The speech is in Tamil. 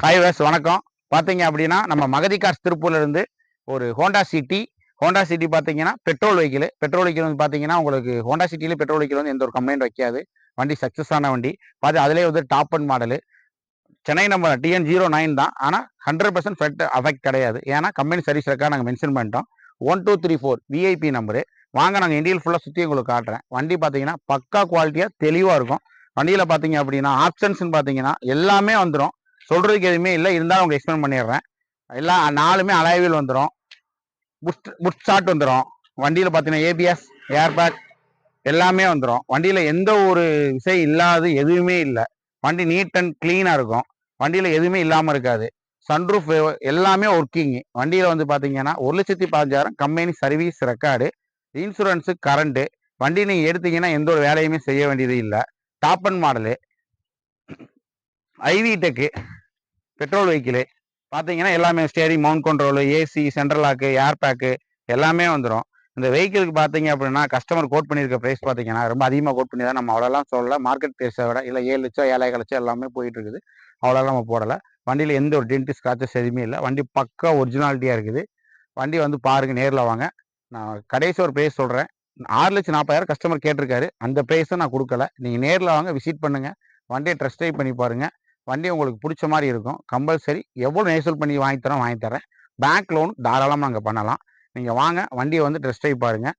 ஹாய் வேஸ் வணக்கம். பார்த்தீங்க அப்படின்னா நம்ம மகதி கார்ஸ் திருப்பூர்லேருந்து ஒரு ஹோண்டா சிட்டி பார்த்தீங்கன்னா பெட்ரோல் வெஹிக்கிள் வந்து பார்த்தீங்கன்னா உங்களுக்கு ஹோண்டா சிட்டியில் பெட்ரோல் வெஹிக்கிள் வந்து எந்த ஒரு கம்ப்ளைண்ட் வைக்காது. வண்டி சக்ஸஸ் ஆன வண்டி பார்த்து அதிலே வந்து top and model Chennai number TN09 தான். ஆனால் 100% ஃபெட் அஃபெக்ட் கிடையாது. ஏன்னா கம்பெனி சர்வீஸ் ரெக்கார்ட் நாங்கள் மென்ஷன் பண்ணிட்டோம். 1234 விஐபி நம்பரு. வாங்க நாங்கள் இண்டியல் ஃபுல்லாக சுற்றி உங்களுக்கு காட்டுறேன். வண்டி பார்த்தீங்கன்னா பக்கா குவாலிட்டியாக தெளிவாக இருக்கும். வண்டியில் பார்த்தீங்க அப்படின்னா ஆப்ஷன்ஸ்னு பார்த்தீங்கன்னா எல்லாமே வந்துடும். சொல்றதுக்கு எதுவுமே இல்லை, இருந்தாலும் உங்களுக்கு எக்ஸ்பிளைன் பண்ணிடுறேன். எல்லாம் 4மே அலாய்வில் வந்துடும். புஷ் ஸ்டார்ட் வந்துடும். வண்டியில் பார்த்தீங்கன்னா ABS, ஏர்பேக் எல்லாமே வந்துடும். வண்டியில் எந்த ஒரு விஷயம் இல்லாது எதுவுமே இல்லை. வண்டி நீட் அண்ட் கிளீனாக இருக்கும். வண்டியில் எதுவுமே இல்லாமல் இருக்காது. சன்ரூஃப் எல்லாமே ஒர்க்கிங்கு. வண்டியில் வந்து பார்த்தீங்கன்னா 1,15,000 company service record. Insurance current. வண்டி நீங்கள் எடுத்தீங்கன்னா எந்த ஒரு வேலையுமே செய்ய வேண்டியது இல்லை. Top and model, iVTEC, petrol vehicle. பார்த்தீங்கன்னா எல்லாமே steering, mount control, AC, central lock, air bag எல்லாமே வந்துடும். இந்த வெஹிக்கிளுக்கு பார்த்தீங்க அப்படின்னா கஸ்டமர் கோட் பண்ணியிருக்க ப்ரைஸ் பார்த்தீங்கன்னா ரொம்ப அதிகமாக கோட் பண்ணி தான் நம்ம அவ்வளோலாம் சொல்லலை. மார்க்கெட் ப்ரைஸை விட இல்லை 7 லட்சம் 7,5 லட்சம் எல்லாமே போயிட்டு இருக்குது. அவ்வளோலாம் நம்ம போடலை. வண்டியில் எந்த ஒரு டென்ட் ஸ்க்ராச்சஸ் எதுவுமே இல்லை. வண்டி பக்கா ஒரிஜினாலிட்டியாக இருக்குது. வண்டி வந்து பாருங்கள், நேரில் வாங்க. நான் கடைசி ஒரு ப்ரைஸ் சொல்கிறேன். 6,40,000 கஸ்டமர் கேட்டிருக்காரு. அந்த ப்ரைஸை நான் கொடுக்கல. நீங்கள் நேரில் வாங்க, விசிட் பண்ணுங்கள். வண்டியை ட்ரெஸ்ட் ட்ரைவ் பண்ணி பாருங்கள். வண்டி உங்களுக்கு பிடிச்ச மாதிரி இருக்கும். கம்பல்சரி எவ்வளோ நெரிசல் பண்ணி வாங்கி தரேன். பேங்க் லோன் தாராளமாக நாங்கள் பண்ணலாம். நீங்கள் வாங்க, வண்டியை வந்து டெஸ்ட் ட்ரைவ் பாருங்கள்.